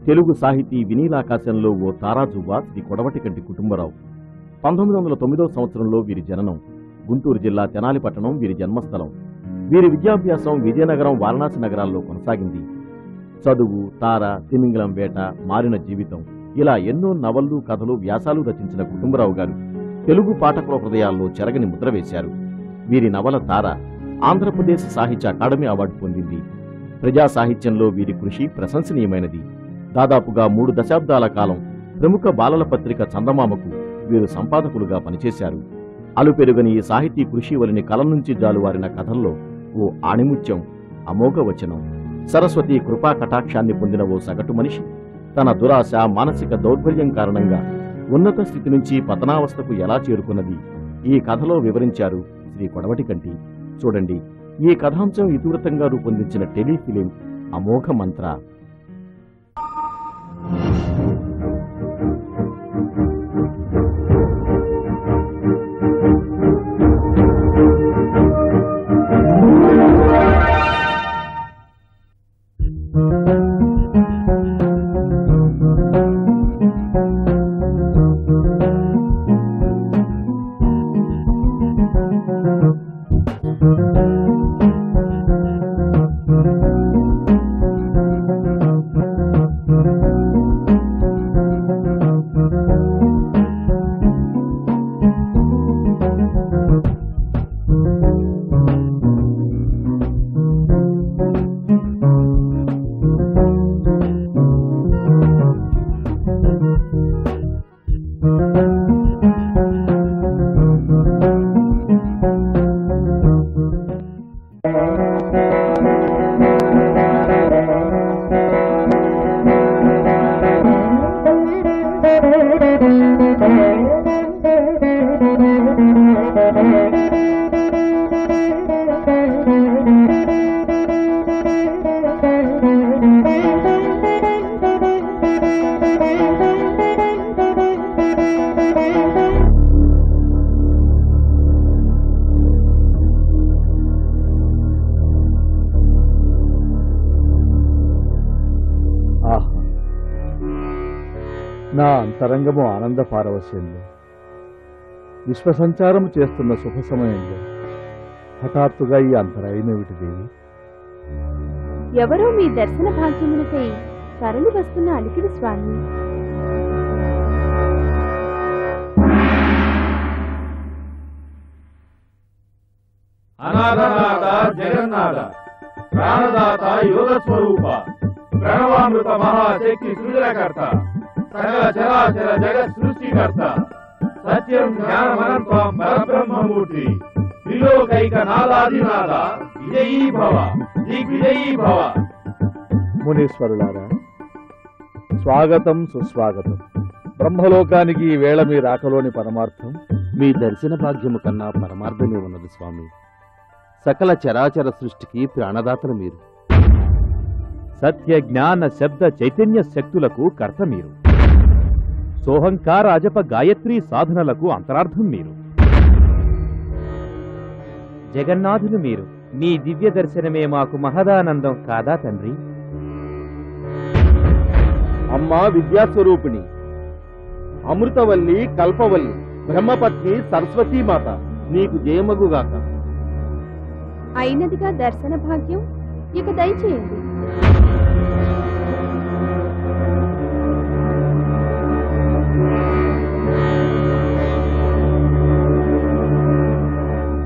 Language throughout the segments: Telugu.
తెలుగు సాహితీ వినీలాకాశంలో ఓ తారాజువ్వ శ్రీ కొడవటికంటి కుటుంబరావు. 1909 సంవత్సరంలో వీరి జననం. గుంటూరు జిల్లా తెనాలి పట్టణం వీరి జన్మస్థలం. వీరి విద్యాభ్యాసం విజయనగరం, వారణాసి నగరాల్లో కొనసాగింది. చదువు, తార, తిమింగలం వేట, మారిన జీవితం ఇలా ఎన్నో నవళ్లు, కథలు, వ్యాసాలు రచించిన కుటుంబరావు గారు తెలుగు పాఠకుల హృదయాల్లో చెరగని ముద్ర వేశారు. వీరి నవల తార ఆంధ్రప్రదేశ్ సాహిత్య అకాడమీ అవార్డు పొందింది. ప్రజా సాహిత్యంలో వీరి కృషి ప్రశంసనీయమైనది. దాదాపుగా 3 దశాబ్దాల కాలం ప్రముఖ బాలల పత్రిక చందమామకు వీరు సంపాదకులుగా పనిచేశారు. అలుపెరుగని ఈ సాహితీ కృషి వలిని కలం నుంచి జాలువారిన కథల్లో ఓ ఆణిముత్యం, అమోఘ వచనం. సరస్వతి కృపా కటాక్షాన్ని పొందిన ఓ సగటు మనిషి తన దురాశ, మానసిక దౌర్బల్యం కారణంగా ఉన్నత స్థితి నుంచి పతనావస్థకు ఎలా చేరుకున్నది ఈ కథలో వివరించారు శ్రీ కొడవటికంటి. చూడండి, ఈ కథాంశం ఇతివృత్తంగా రూపొందించిన టెలిఫిలిం అమోఘ మంత్ర. నా అంతరంగము ఆనంద పారవశ్యంలో విశ్వసంచారము చేస్తున్న శుభ సమయంలో హఠాత్తుగా ఈ అంతరాయమేమిటి దేవి? ఎవరో మీ దర్శన భాగ్యమునకై తరలి వస్తున్న అలికిడి స్వామి. అనాథనాథ జగన్నాథ, ప్రాణదాత యోగ స్వరూప, ప్రణవామృత మహాశక్తి సృజనకర్త, సకల చరాచర జగత్ సృష్టికర్త, సత్యం జ్ఞానమనంతం పరబ్రహ్మమూర్తి, త్రిలోకైక నాదాదినాథ, విజయీ భవ, దిగ్విజయీ భవ. మునీశ్వరులారా, స్వాగతం, సుస్వాగతం. బ్రహ్మలోకానికి ఈ వేళ మీ రాకలోని పరమార్థం? మీ దర్శన భాగ్యము కన్నా పరమార్థమే ఉన్నది స్వామి. సకల చరాచర సృష్టికి ప్రాణదాతలు మీరు. సత్య జ్ఞాన శబ్ద చైతన్య శక్తులకు కర్త మీరు. సోహంకార అజప గాయత్రీ సాధనలకు అంతరార్థం మీరు. జగన్నాథులు మీరు. మీ దివ్య దర్శనమే మాకు మహదానందం కాదా తండ్రి? అమ్మా విద్యాస్వరూపిణి, అమృతవల్లి, కల్పవల్లి, బ్రహ్మపత్ని సరస్వతీమాత, నీకు జయమగుగాక. అయినదిగా దర్శన భాగ్యం, ఇక దయచేయండి.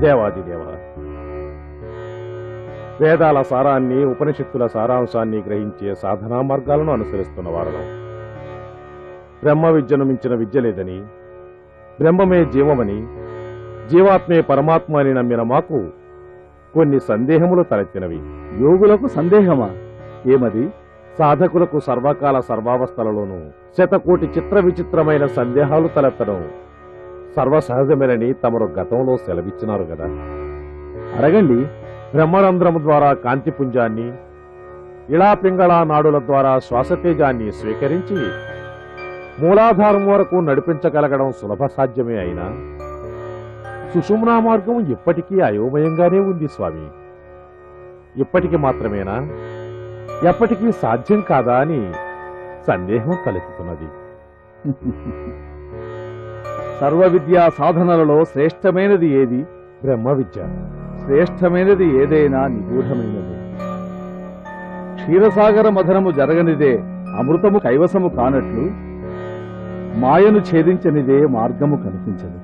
దేవాదిదేవ, వేదాల సారాన్ని, ఉపనిషత్తుల సారాంశాన్ని గ్రహించే సాధనా మార్గాలను అనుసరిస్తున్న వారలం. బ్రహ్మ విద్యను మించిన విద్య లేదని, బ్రహ్మమే జీవమని, జీవాత్మే పరమాత్మ అని నమ్మిన మాకు కొన్ని సందేహములు తలెత్తినవి. యోగులకు సందేహమా? ఏమది? సాధకులకు సర్వకాల సర్వావస్థలలోనూ శతకోటి చిత్ర విచిత్రమైన సందేహాలు తలెత్తడం సర్వసహజమేనని తమరు గతంలో సెలవిచ్చినారు కదా. అడగండి. బ్రహ్మరంధ్రము ద్వారా కాంతిపుంజాన్ని, ఇళా పింగళా నాడుల ద్వారా శ్వాసతేజాన్ని స్వీకరించి మూలాధారం వరకు నడిపించగలగడం సులభ సాధ్యమే అయినా సుషుమ్నా మార్గం ఇప్పటికీ అయోమయంగానే ఉంది స్వామి. ఇప్పటికి మాత్రమేనా? ఎప్పటికీ సాధ్యం కాదా అని సందేహం తలెత్తుతున్నది. సర్వ విద్యా సాధనలలో శ్రేష్టమైనది ఏది? బ్రహ్మ విద్య. శ్రేష్టమైనది ఏదైనా నిగూఢమైనది. క్షీరసాగర మథనము జరగనిదే అమృతము కైవసము కానట్లు మాయను ఛేదించనిదే మార్గము కనిపించదు.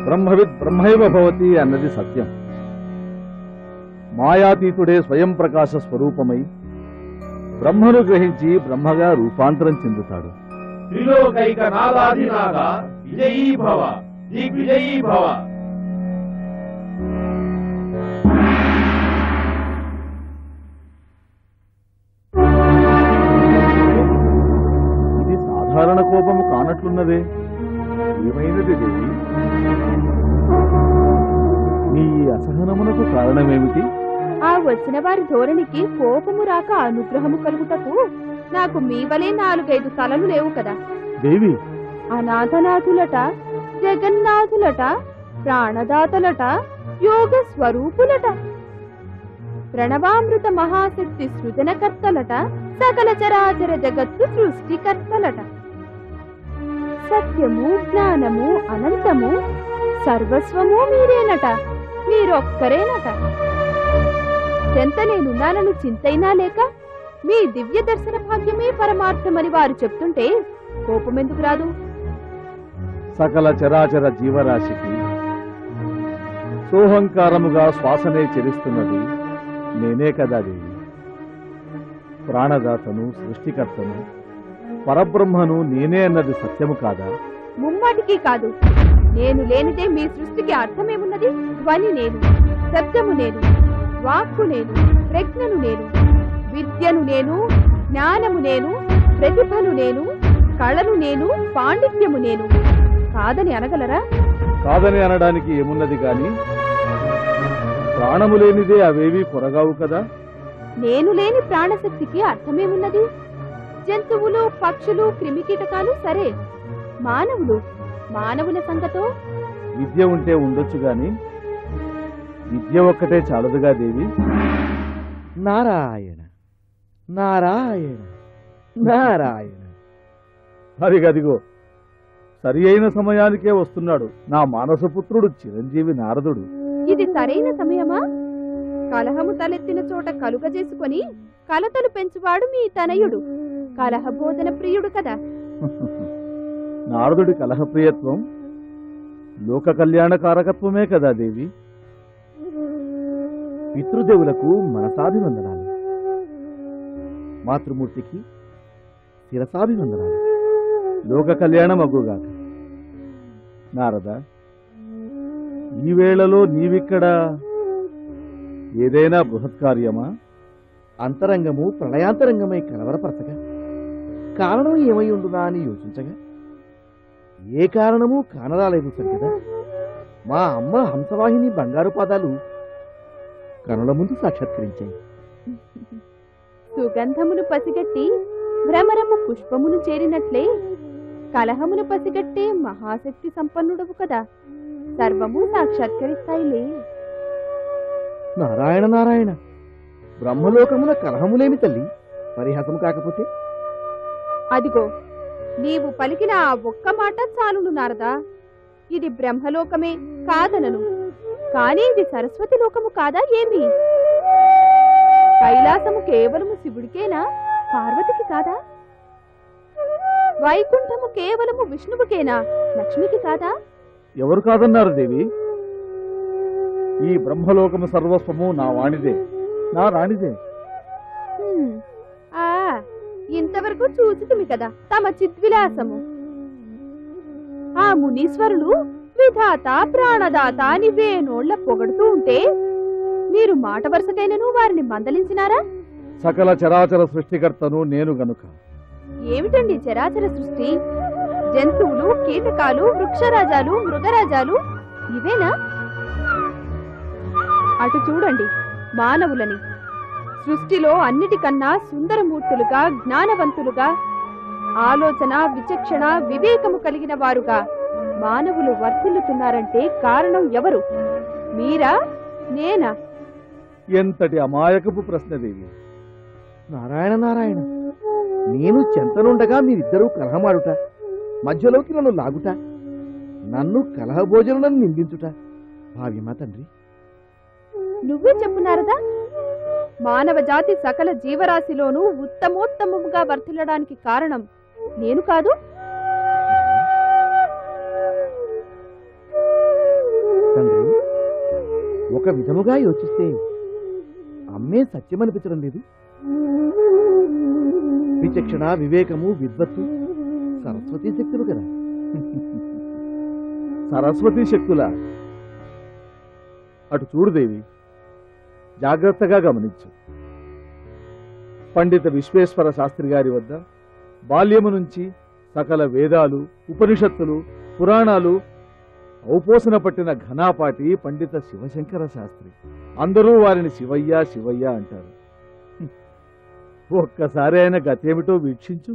బ్రహ్మవిద్ బ్రహ్మైవ భవతి అన్నది సత్యం. మాయాతీతుడే స్వయం ప్రకాశ స్వరూపమై బ్రహ్మను గ్రహించి బ్రహ్మగా రూపాంతరం చెందుతాడు. త్రిలోకైక నాదాధినాద విజయీ భవ, దిగ్విజయీ భవ. ఇది సాధారణ కోపము కానట్లున్నదే. ఏమైనది దేవి? నీ ఈ అసహనమునకు కారణమేమిటి? ఆ వచ్చిన వారి ధోరణికి కోపము రాక అనుగ్రహము కలుగుటకు నాకు మీ వలె 4-5 తలలు లేవు కదా. దేవి, అనాథనాథులట, జగన్నాథులట, ప్రాణదాతలట, యోగ స్వరూపులట, ప్రణవామృత మహాశక్తి సృజనకర్తలట, సకల చరాచర జగత్తు సృష్టికర్తలట. సత్యము, జ్ఞానము, అనంతము, సర్వస్వము మీరేనట. మీరొక్కరేనట. చెంత నేనున్నానని చింతైనా లేక మీ దివ్య దర్శన భాగ్యమే పరమార్థమని వారు చెప్తుంటే కోపమెందుకు రాదు? సకల చరాచర జీవరాశికి సోహంకారముగా శ్వాసనే చెలిస్తున్నది నేనే కదా దేవి. ప్రాణదాతను, సృష్టికర్తను, పరబ్రహ్మను నేనే అన్నది సత్యము కాదా? ముమ్మాటికి కాదు. నేను లేనిదే మీ సృష్టికి అర్థమేమున్నది? ధ్వని నేను, శబ్దము నేను, వాక్కు నేను, ప్రజ్ఞను నేను, విద్యను నేను, జ్ఞానము నేను, ప్రతిభను నేను, కళను నేను, పాండిత్యము నేను. కాదని అనగలరా? కాదని అనడానికి ఏమున్నది గాని ప్రాణము లేనిదే అవేవి కొరగావు కదా. నేను లేని ప్రాణశక్తికి అర్థమేమున్నది? జంతువులు, పక్షులు, క్రిమికీటకాలు సరే, మానవుల సంగతో? విద్య ఉంటే ఉండొచ్చు గాని విద్య ఒక్కటే చాలదుగా దేవి. నారాయణ నారాయణ నారాయణ. అదిగదిగో సరి అయిన సమయానికే వస్తున్నాడు నా మానసపుత్రుడు చిరంజీవి నారదుడు. ఇది సరైన సమయమా? కలహము తలెత్తిన చోట కలుగజేసుకొని కలతలు పెంచువాడు మీ తనయుడు. కలహబోధన ప్రియుడు కదా. నారదుడి కలహప్రియత్వం లోక కళ్యాణ కారకత్వమే కదా దేవి. పితృదేవులకు మనసాభివందనాలు, మాతృమూర్తికి శిరసాభివందనాలు. లోక కళ్యాణం అగుగాక. నారద, ఈ వేళలో నీవిక్కడ ఏదైనా బృహత్కార్యమా? అంతరంగము ప్రళయాంతరంగమై కలవరపరచగా కారణం ఏమై ఉండునా అని యోచించగా ఏ కారణము కానరాలేదు సరికదా. మా అమ్మ హంసవాహిని బంగారు పాదాలు కనుల ముందు సాక్షాత్కరించాయి. సుగంధమును పసిగట్టి భ్రమరము పుష్పమును చేరినట్లే కలహమును పసిగట్టే మహాశక్తి సంపన్నుడవు కదా. సర్వము సాక్షాత్కరిస్తాయిలే. నారాయణ నారాయణ, బ్రహ్మలోకమున కలహములేమి తల్లి, పరిహాసము కాకపోతే? అదిగో నీవు పలికిన ఆ ఒక్క మాట చాలును నారదా. ఇది బ్రహ్మలోకమే కాదనను, కానీ ఇది సరస్వతి లోకము కాదా ఏమి? కైలాసము కేవలము శివుడికేనా, పార్వతికి కాదా? వైకుంఠము కేవలము విష్ణువుకేనా, లక్ష్మికి కాదా? ఎవరు కాదన్నారు దేవి? ఈ బ్రహ్మలోకము సర్వస్వము నా వాణిదే, నా రాణిదే. ఆ ఇంతవరకు చూసితిమి కదా తమ చిద్విలాసము. ఆ మునీశ్వరులు విధాత ప్రాణదాత అని వేనోళ్ల పొగడుతూ ఉంటే మీరు మాట వరుసకైనను వారిని మందలించినారా? సకల చరాచర సృష్టికర్తను నేను గనుక. ఏమిటండి చరాచర సృష్టి? జంతువులు, కీటకాలు, వృక్షరాజాలు, మృగరాజాలు ఇవేనా? అటు చూడండి మానవులని. సృష్టిలో అన్నిటికన్నా సుందరమూర్తులుగా, జ్ఞానవంతులుగా, ఆలోచన, విచక్షణ, వివేకము కలిగిన వారుగా మానవులు వర్ధిల్లుతున్నారంటే కారణం ఎవరు? మీరా, నేనా? ఎంతటి అమాయకపు ప్రశ్న దేవి. నారాయణ నారాయణ, నేను చెంతనుండగా మీరిద్దరూ కలహమాడుట, మధ్యలోకి నన్ను లాగుట, నన్ను కలహభోజనం నిందించుట భావ్యమా తండ్రి? నువ్వే చెప్పు నారదా. మానవ జాతి సకల జీవరాశిలోనూ ఉత్తమోత్తమముగా వర్ధిల్లడానికి కారణం నేను కాదు? తండ్రి, ఒక విధముగా యోచిస్తే అమ్మే సత్యమనిపించడం లేదు. విచక్షణ, వివేకము, విద్వత్తు సరస్వతీ శక్తులు కదా. సరస్వతీ శక్తుల అటు చూడు దేవి, జాగ్రత్తగా గమనించు. పండిత విశ్వేశ్వర శాస్త్రి గారి వద్ద బాల్యము నుంచి సకల వేదాలు, ఉపనిషత్తులు, పురాణాలు ఔపోసన పట్టిన ఘనాపాటి పండిత శివశంకర శాస్త్రి. అందరూ వారిని శివయ్య శివయ్య అంటారు. ఒక్కసారి ఆయన గతేమిటో వీక్షించు.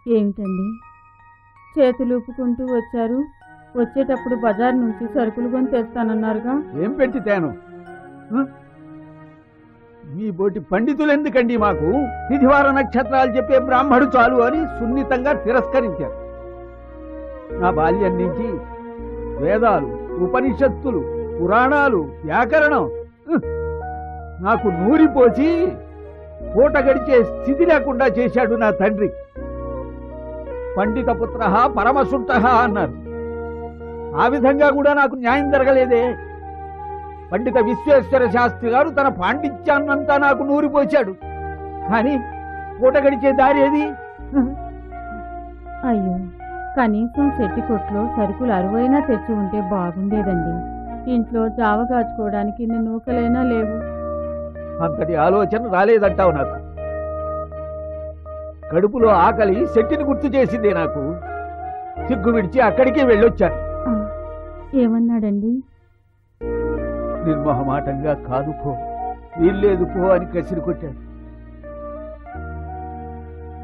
ఏమిటండి, చేతులు ఊపుకుంటూ వచ్చారు? వచ్చేటప్పుడు బజార్ నుంచి సరుకులు కొని తెస్తానన్నారుగా. ఏం పెట్టి తేను? మీ బోటి పండితులు ఎందుకండి మాకు తిథివార నక్షత్రాలు చెప్పే బ్రాహ్మడు చాలు అని సున్నితంగా తిరస్కరించారు. నా బాల్యం నుంచి వేదాలు, ఉపనిషత్తులు, పురాణాలు, వ్యాకరణం నాకు నూరిపోసి పూట గడిచే స్థితి లేకుండా చేశాడు నా తండ్రి. పండిత పుత్ర పరమసుంట అన్నారు. ఆ విధంగా కూడా నాకు న్యాయం జరగలేదే. పండిత విశ్వేశ్వర శాస్త్రి గారు తన పాండిత్యాన్నంతా నాకు నూరిపోశాడు. కానీ పూట గడిచే దారి ఏది? అయ్యో, కనీసం చెట్టి కొట్లో సరుకులు అరువైనా తెచ్చి ఉంటే బాగుండేదండి. ఇంట్లో జావ కాచుకోవడానికి నూకలైనా లేవు. అంతటి ఆలోచన రాలేదంటావు నాకు. కడుపులో ఆకలి శెట్టిని గుర్తు చేసిందే నాకు. సిగ్గు విడిచి అక్కడికే వెళ్ళొచ్చాను. ఏమన్నాడండి? నిర్మోహమాటంగా కాదు పో, వీల్లేదు పో అని కసిరి కొట్టాడు.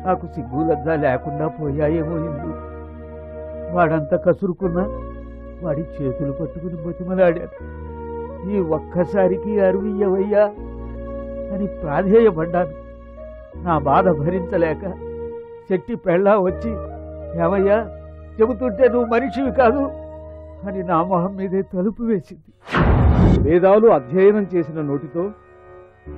నాకు సిగ్గు లజ్జ లేకుండా పోయాయేమో ఇందు. వాడంతా కసురుకున్నా వాడి చేతులు పట్టుకుని బతిమలాడాను. ఈ ఒక్కసారికి అరువియ్యవయ్యా అని ప్రాధేయపడ్డాను. నా బాధ భరించలేక శెట్టి పెళ్ళా వచ్చి, ఏమయ్యా చెబుతుంటే నువ్వు మనిషివి కాదు అని నా మొహం మీదే తలుపు వేసింది. వేదాలు అధ్యయనం చేసిన నోటితో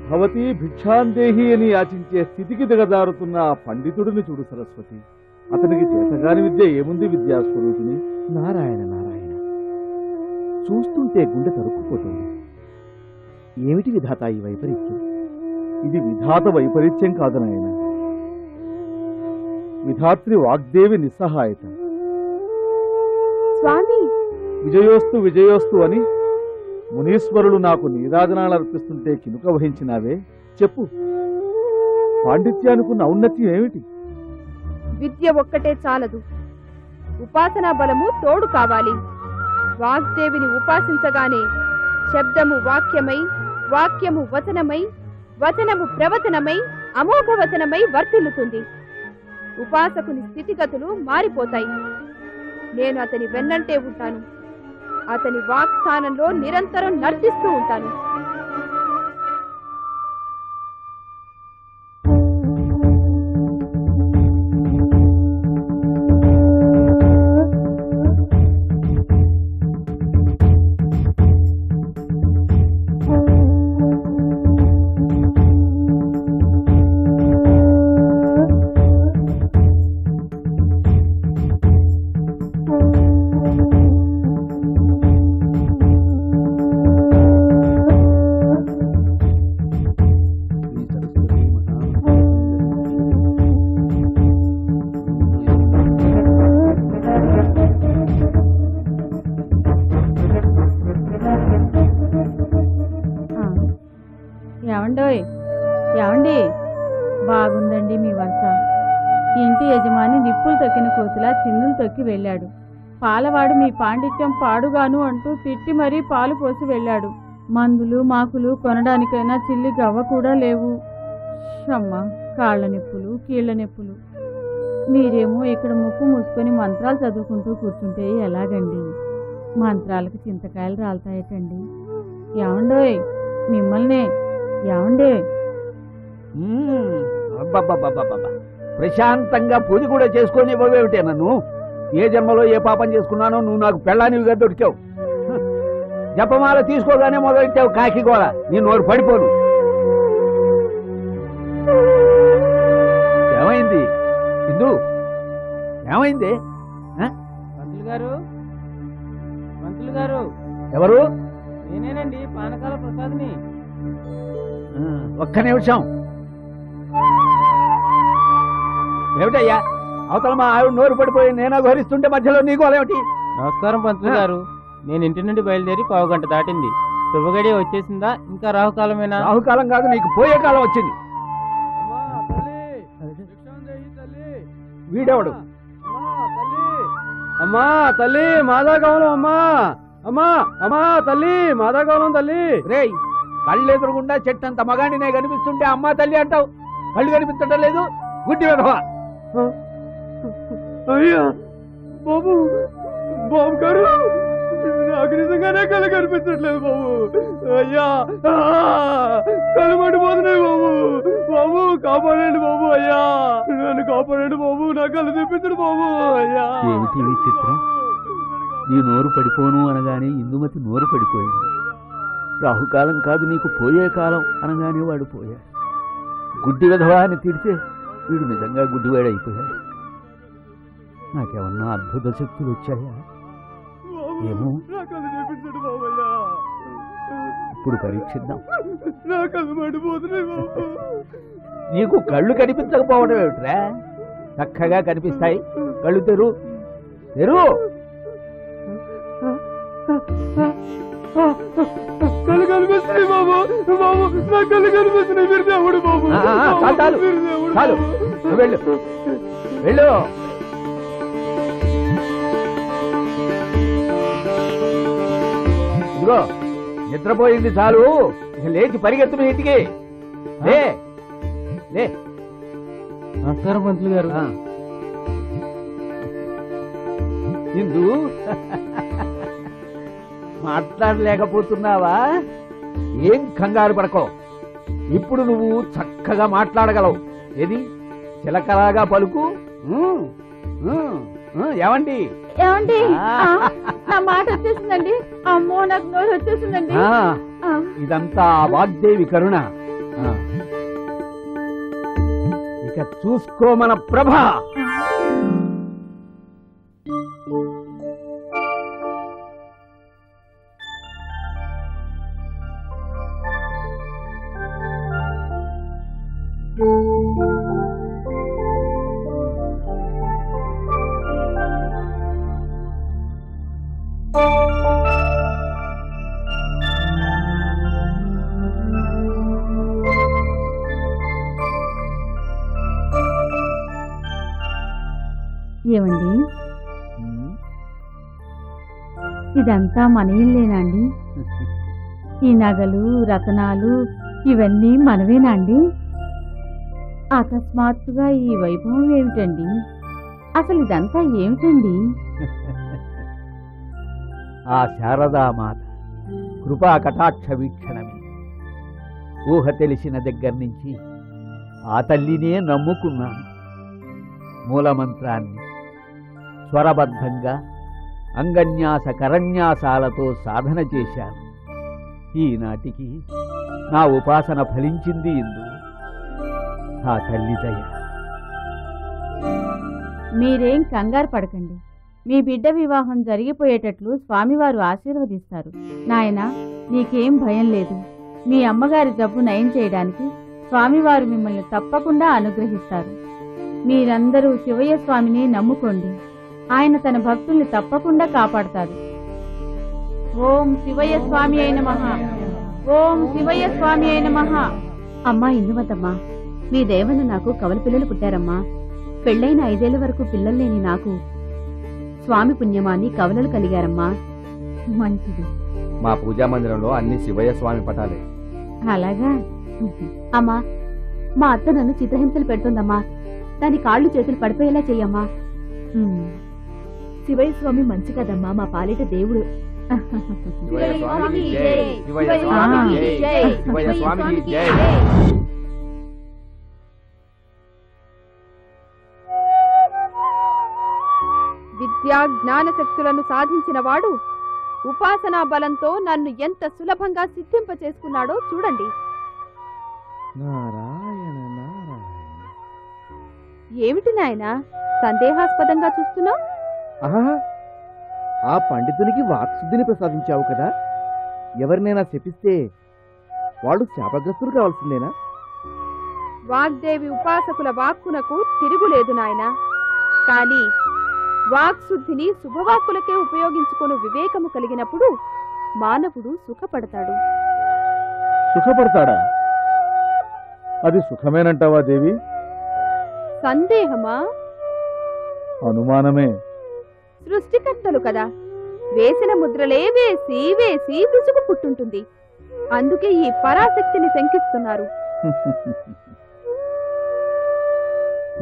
భవతి భిక్షాందేహి అని యాచించే స్థితికి దిగజారుతున్న ఆ పండితుడిని చూడు సరస్వతి. అతనికి చేతగాని విద్య ఏముంది విద్యాస్వరూపిణి? నారాయణ నారాయణ, చూస్తుంటే గుండె తరుక్కుపోతుంది. ఏమిటి విధాత ఈ వైపరీత్యం? ఇది విధాత వైపరీత్యం కాదు నాయన, విధాత్రి వాగ్దేవి నిస్సహాయత. స్వామి, విజయోస్తు విజయోస్తు అని మునీశ్వరులు నాకు నీరాజనాలు అర్పిస్తుంటే కినుక వహించినావే, చెప్పు, పాండిత్యానికి ఔన్నత్యం ఏమిటి? విద్య ఒక్కటే చాలదు, ఉపాసనా బలము తోడు కావాలి. వాగ్దేవిని ఉపాసించగానే శబ్దము వాక్యమై, వాక్యము వచనమై, వచనము ప్రవచనమై, అమోఘ వచనమై వర్ధిల్లుతుంది. ఉపాసకుని స్థితిగతులు మారిపోతాయి. నేను అతని వెన్నంటే ఉంటాను. అతని వాక్స్థానంలో నిరంతరం నర్తిస్తూ ఉంటాను. ఏమండోయ్, ఏమండి, బాగుందండి మీ వంట. ఇంటి యజమాని నిప్పులు తొక్కిన కోతులా చిందులు తొక్కి వెళ్ళాడు. పాలవాడు మీ పాండిత్యం పాడుగాను అంటూ తిట్టి మరీ పాలు పోసి వెళ్ళాడు. మందులు మాకులు కొనడానికైనా చిల్లి గవ్వ కూడా లేవు. అమ్మ, కాళ్ళ నొప్పులు, కీళ్ల నొప్పులు. మీరేమో ఇక్కడ ముక్కు మూసుకొని మంత్రాలు చదువుకుంటూ కూర్చుంటే ఎలాగండి? మంత్రాలకు చింతకాయలు రాలుతాయటండి. ఏమండోయ్ మిమ్మల్నే, ఏమండే? అబ్బబ్బబ్బబ్బబ్బబ్బా. ప్రశాంతంగా పూజ కూడా చేసుకొని ఇవ్వవేమిటే నన్ను? ఏ జన్మలో ఏ పాపం చేసుకున్నానో నువ్వు నాకు పెళ్ళానివిగా దొరికావు. జపమాల తీసుకోగానే మొదలెట్టావు కాకి గోళ. నీ నోరు పడిపోను. ఏమైంది ఇందు? ఏమైంది? పంతులు గారు, పంతులు గారు. ఎవరు? నేనేనండి, పానకాల ప్రసాద్ని. ఒక్క నిమిషం. ఏమిటయ్యా, అవతల మా ఆవిడ నోరు పడిపోయి నేను ఘోరిస్తుంటే మధ్యలో నీకు అలేమిటి? నమస్కారం పంతులు గారు. నేను ఇంటి నుండి బయలుదేరి 1/2 గంట దాటింది. శుభగడియ వచ్చేసిందా? ఇంకా రాహుకాలమేనా? రాహుకాలం కాదు, నీకు పోయే కాలం వచ్చింది. వీడెవడు? అమ్మా తల్లి మాదాగవనం, అమ్మా అమ్మా అమ్మా తల్లి మాదాగవనం తల్లి. రేయ్, కళ్ళెదురుగుండా చెట్టంత మగాడినే కనిపిస్తుంటే అమ్మా తల్లి అంటావు. కళ్ళు కనిపించటం లేదు, గుడ్డి వెధవా. అయ్యా బాబు, బాబు గారు నాకు నిజంగానే కళ్ళు కనిపించట్లేదు బాబు. అయ్యా కళ్ళు పడిపోతున్నాయి బాబు. బాబు కాపాడండి బాబు. అయ్యా నన్ను కాపాడండి బాబు. నా కళ్ళు తెప్పించడు బాబు. అయ్యా ఏమిటి విచిత్రం? నీ నోరు పడిపోను అనగానే ఇందుమతి నోరు పడిపోయింది. రాహుకాలం కాదు, నీకు పోయే కాలం అనగానే వాడు పోయాడు. గుడ్డి విధవా అని తిడితే వీడు నిజంగా గుడ్డివాడైపోయాడు. నాకేమన్నా అద్భుత శక్తులు వచ్చాయా ఏమో? నా కళ్ళు తెప్పించడు బాబు. అయ్యా ఇప్పుడు పరీక్షిద్దాం. నా కళ్ళు పడిపోతున్నాయి బాబు. నీకు కళ్ళు కనిపించకపోవడం ఏమిట్రా? చక్కగా కనిపిస్తాయి. కళ్ళు తెరు, తెరు. కళ్ళు కనిపిస్తున్నాయి బాబు. బాబు నా కళ్ళు కనిపిస్తున్నాయి. మీరు దేవుడు బాబు. చాలు చాలు, నువ్వు వెళ్ళు వెళ్ళు. ఇదిగో నిద్రపోయింది చాలు, ఇక లేచి పరిగెత్తు మీ ఇంటికి. లే లే. నమస్కారం పంతులు గారు. ఇందు మాట్లాడలేకపోతున్నావా? ఏం కంగారు పడకో. ఇప్పుడు నువ్వు చక్కగా మాట్లాడగలవు. ఏది చిలకలాగా పలుకు. ఏమండి? ఏమండి? నా మాట వచ్చేసిందండి. అమ్మో నాకు నోరు వచ్చేసిందండి. ఇదంతా వాగ్దేవి కరుణ. ఇక చూసుకో మన ప్రభ. ఏమండి, ఇదంతా మన ఇల్లేనా అండి? ఈ నగలు రతనాలు ఇవన్నీ మనవేనా అండి? అకస్మాత్తుగా ఈ వైభవం ఏమిటండి? అసలు ఇదంతా ఏమిటండి? ఆ శారదామాత కృపా కటాక్ష వీక్షణమే. ఊహ తెలిసిన దగ్గర నుంచి ఆ తల్లినే నమ్ముకున్నాను. మూలమంత్రాన్ని స్వరబద్ధంగా అంగన్యాస కరన్యాసాలతో సాధన చేశాను. ఈనాటికి నా ఉపాసన ఫలించింది. ఇందు ఆ తల్లి దయ. మీరేం కంగారు పడకండి. మీ బిడ్డ వివాహం జరిగిపోయేటట్లు స్వామివారు ఆశీర్వదిస్తారు. నాయనా, నీకేం భయం లేదు. మీ అమ్మగారి జబ్బు నయం చేయడానికి స్వామివారు మిమ్మల్ని తప్పకుండా అనుగ్రహిస్తారు. మీరందరూ శివయ్య స్వామిని నమ్ముకోండి. ఆయన తన భక్తుల్ని తప్పకుండా కాపాడతారు. ఓం శివయ్య స్వామి అయిన మహా. ఓం శివయ్య స్వామి అయిన మహా. అమ్మా ఇందువద్దమ్మా, మీ దేవన నాకు కవల పిల్లలు పుట్టారమ్మా. పెళ్లైన 5 ఏళ్ల వరకు పిల్లలు లేని నాకు స్వామి పుణ్యమాన్ని కవలలు కలిగారమ్మా. మంచిది. మా పూజా మందిరంలో అన్ని శివయ్య స్వామి పటాలే. అలాగా? అమ్మా, మా అత్త నన్ను చిత్రహింసలు పెడుతుందమ్మా. దాని కాళ్ళు చేతులు పడిపోయేలా చెయ్యమ్మా. ఉమ్. శివయ్య స్వామి మంచి కదమ్మా, మా పాలిట దేవుడు. శివయ్య స్వామికి జై, శివయ్య స్వామికి జై, శివయ్య స్వామికి జై. విద్యా జ్ఞాన శక్తులను సాధించిన వాడు ఉపాసనా బలంతో నన్ను ఎంత సులభంగా సిద్ధింప చేసుకున్నాడో చూడండి. నారాయణ నారాయణ. ఏమిటి నాయనా సందేహాస్పదంగా చూస్తున్నావు? ఆహా, ఆ పండితునికి వాక్శుద్ధిని ప్రసాదించావు కదా. ఎవరినైనా శపిస్తే వాళ్ళు శాపగ్రస్తులు కావాల్సిందేనా? వాగ్దేవి ఉపాసకుల వాక్కునకు తిరుగులేదు నాయనా. కాని వాక్శుద్ధిని శుభవాక్కులకే ఉపయోగించుకుని వివేకము కలిగినప్పుడు మానవుడు సుఖపడతాడు. సుఖపడతాడా? అది సుఖమేనంటావా దేవి? సందేహమా? అనుమానమే. సృష్టికర్తలు కదా, వేసిన ముద్రలే వేసి వేసి విసుగు పుట్టుంటుంది. అందుకే ఈ పరాశక్తిని శంకిస్తున్నారు.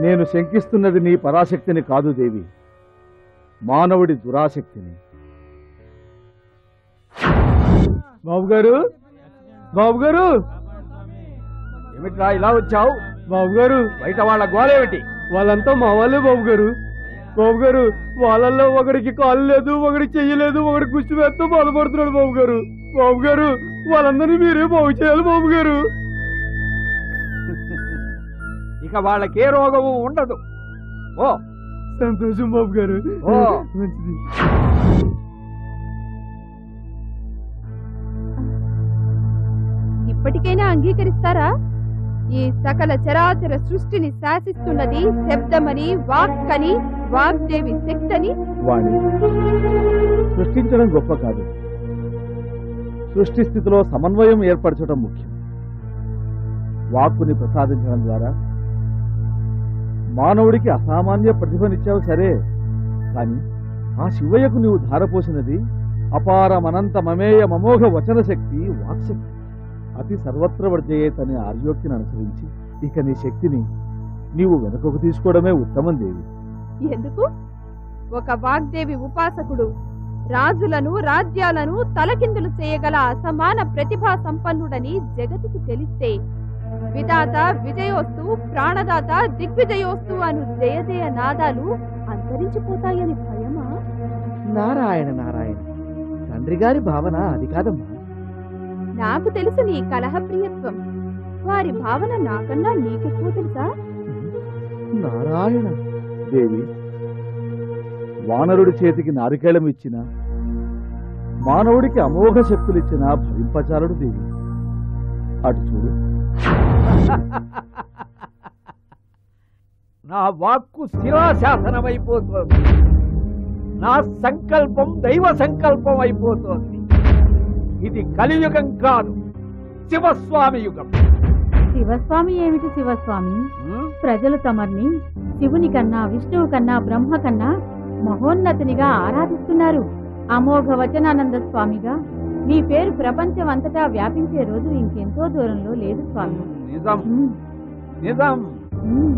నేను శంకిస్తున్నది నీ పరాశక్తిని కాదు దేవి, మానవుడి దురాశక్తిని. బాబుగారు, బాబుగారు, ఏమిట్రా ఇలా వచ్చావు? బాబుగారు, బయట వాళ్ళ గోలేమిటి? వాళ్ళంతా మా వాళ్ళే బాబుగారు. బాబుగారు, వాళ్ళల్లో ఒకడికి కాలు లేదు, ఒకడికి చెయ్యలేదు, ఒకటి కుష్టి వేస్తూ బాధపడుతున్నాడు బాబుగారు. బాబుగారు, వాళ్ళందరినీ మీరే బాగు చేయాలి బాబుగారు. ఇక వాళ్ళకే రోగము ఉండదు. ఓ సంతోషం బాబుగారు. ఓ. మంచిది. ఇప్పటికైనా అంగీకరిస్తారా? ఈ సకల చరాచర సృష్టిని శాసిస్తున్నది శబ్దమని, వాక్కని, వాగ్దేవి శక్తని. వాణి, సృష్టించడం గొప్ప కాదు, సృష్టి స్థితిలో సమన్వయం ఏర్పరచడం ముఖ్యం. వాక్కుని ప్రసాదించడం ద్వారా మానవుడికి అసామాన్య ప్రతిభనిచ్చావు సరే, కాని ఆ శివయ్యకు నీవు ధారపోసినది అపారమనంత మమేయ మమోఘ వచన శక్తి, వాక్శక్తి. అతి సర్వత్ర వర్జయేతనే ఆర్యోక్తిని అనుసరించి ఇక నీ శక్తిని నీవు వెనుకకు తీసుకోవడమే ఉత్తమం దేవి. ఎందుకు? ఒక వాగ్దేవి ఉపాసకుడు రాజులను, రాజ్యాలను తలకిందులు చేయగల అసమాన ప్రతిభా సంపన్నుడని జగతుకు తెలిస్తే విధాత విజయోస్తు, ప్రాణదాత దిగ్విజయోస్తు అను జయ జయ నాదాలు అంతరించిపోతాయని భయమా? నారాయణ నారాయణ, తండ్రి గారి భావన అది కాదమ్మా. నాకు తెలుసు నీ కలహప్రియత్వం. వారి భావన నాకన్నా నీకెక్కువ తెలుసా? నారాయణ దేవి, వానరుడి చేతికి నారికేళం ఇచ్చిన మానవుడికి అమోఘ శక్తులిచ్చిన భవింపచారుడు దేవి. అటు చూడు. నా వాక్కు శిలాశాసనమైపోతోంది. నా సంకల్పం దైవ సంకల్పం అయిపోతోంది. ఇది కలియుగం కాదు, శివస్వామి యుగం. శివస్వామి ఏమిటి శివస్వామి? ప్రజలు తమర్ని శివుని కన్నా, విష్ణువు కన్నా, బ్రహ్మ కన్నా మహోన్నతునిగా ఆరాధిస్తున్నారు. అమోఘ వచనానంద స్వామిగా మీ పేరు ప్రపంచం అంతటా వ్యాపించే రోజు ఇంకెంతో దూరంలో లేదు స్వామి. నిజం, ఉమ్, నిజం. ఉమ్,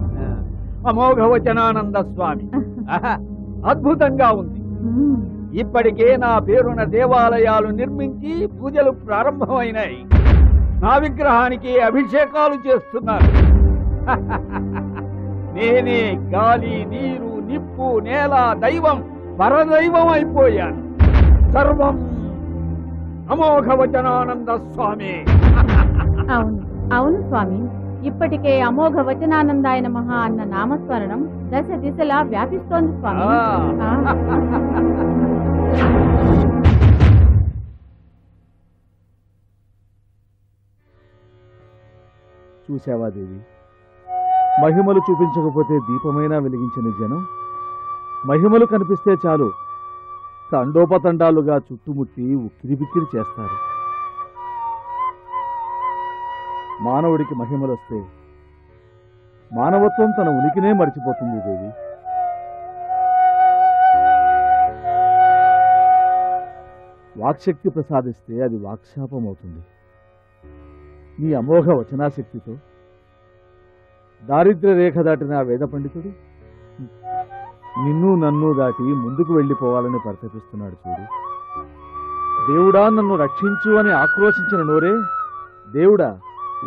అమోఘ వచనానంద స్వామి. ఆహా, అద్భుతంగా ఉంది. ఉమ్. ఇప్పటికే నా పేరున దేవాలయాలు నిర్మించి పూజలు ప్రారంభమైనాయి. నా విగ్రహానికి అభిషేకాలు చేస్తున్నారు. నేనే గాలి, నీరు, నిప్పు, నేల, దైవం, పరదైవం అయిపోయాను. సర్వం అమోఘ వచనానంద స్వామి. అవును అవును స్వామి, ఇప్పటికే అమోఘ వచనానందాయన మహా అన్న నామస్మరణం దశ దిశలా వ్యాపిస్తోంది స్వామి. ఆ. చూశావా దేవి, మహిమలు చూపించకపోతే దీపమైనా వెలిగించిన జనం మహిమలు కనిపిస్తే చాలు తండోపతండాలుగా చుట్టుముట్టి ఉక్కిరిబిక్కిరి చేస్తారు. మానవుడికి మహిమలొస్తే మానవత్వం తన ఉనికినే మరిచిపోతుంది దేవి. వాక్శక్తి ప్రసాదిస్తే అది వాక్శాపం అవుతుంది. నీ అమోఘ వచనాశక్తితో దారిద్ర్య రేఖ దాటిన ఆ వేద పండితుడు నిన్ను నన్ను దాటి ముందుకు వెళ్ళిపోవాలని పరితపిస్తున్నాడు చూడు. దేవుడా నన్ను రక్షించు అని ఆక్రోశించిన నోరే దేవుడా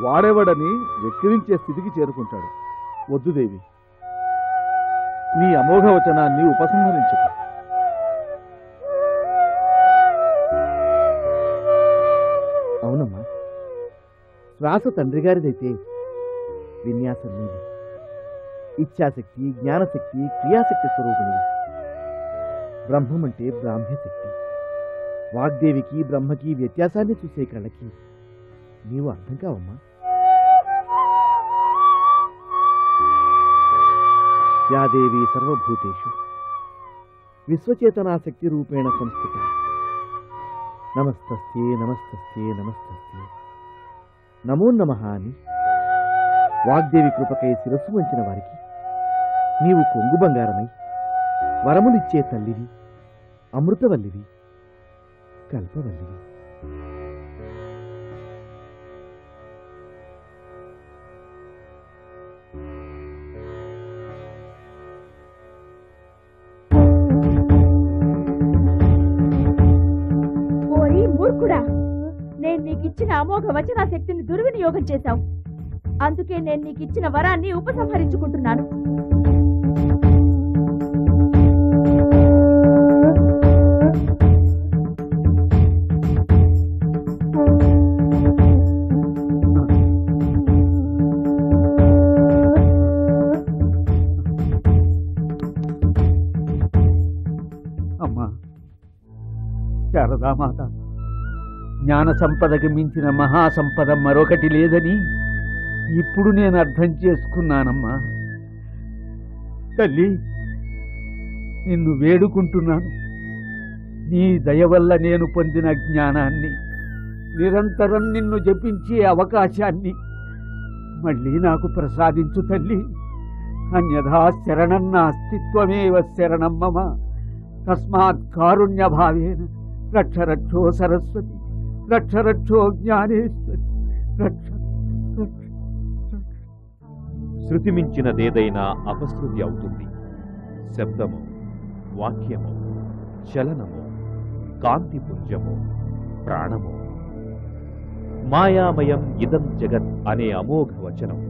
వాడేవాడని వెక్కిరించే స్థితికి చేరుకుంటాడు. వద్దు దేవి, నీ అమోఘ వచనాన్ని ఉపసంహరించు. అవునమ్మా, శ్వాస తండ్రి గారిదైతే విన్యాసం నీది. ఇచ్ఛాశక్తి, జ్ఞానశక్తి, క్రియాశక్తి స్వరూపిణివి. బ్రహ్మం అంటే బ్రాహ్మ్యశక్తి. వాగ్దేవికి బ్రహ్మకి వ్యత్యాసాన్ని చూసే కళ్ళకి నీవు అర్థం కావమ్మా. యాదేవి సర్వభూతేషు విశ్వచేతనాశక్తి రూపేణ సంస్థిత. నమస్తస్తే నమస్తస్తే నమస్తస్తే నమో నమః అని వాగ్దేవి కృపకై శిరస్సు వంచిన వారికి నీవు కొంగు బంగారమై వరములిచ్చే తల్లివి, అమృతవల్లివి, కల్పవల్లివి. ఓరి మూర్ఖుడా, నేను నీకిచ్చిన అమోఘ వచన శక్తిని దుర్వినియోగం చేశావు. అందుకే నేను నీకిచ్చిన వరాన్ని ఉపసంహరించుకుంటున్నాను. అమ్మా శారదామాత, జ్ఞాన సంపదకి మించిన మహాసంపద మరొకటి లేదని ఇప్పుడు నేను అర్థం చేసుకున్నానమ్మా. తల్లి, నిన్ను వేడుకుంటున్నాను, నీ దయ వల్ల నేను పొందిన జ్ఞానాన్ని, నిరంతరం నిన్ను జపించే అవకాశాన్ని మళ్ళీ నాకు ప్రసాదించు తల్లి. అన్యథా శరణం నాస్తిత్వమేవ శరణం మమ. తస్మాత్ కారుణ్య భావేన రక్ష రక్షో సరస్వతి, రక్ష రక్షో జ్ఞానేశ్వరి, రక్ష రక్ష. శృతి మించినదేదైనా అపశృతి అవుతుంది. శబ్దము, వాక్యము, చలనము, కాంతిపుంజము, ప్రాణము. మాయామయం ఇదం జగత్ అనే అమోఘ వచనం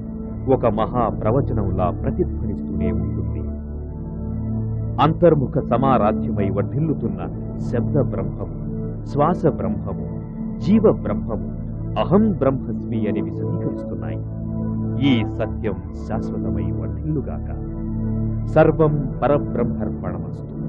ఒక మహా ప్రవచనంలా ప్రతిధ్వనిస్తూనే ఉంటుంది. అంతర్ముఖ సమారాధ్యమై వర్ధిల్లుతున్న శబ్ద బ్రహ్మము, శ్వాస బ్రహ్మము, జీవ బ్రహ్మము, అహం బ్రహ్మస్మి అని విశదీకరిస్తున్నాయి. ఈ సత్యం శాశ్వతమై వర్ధిల్లుగాక. సర్వం పరబ్రహ్మర్పణమస్తు.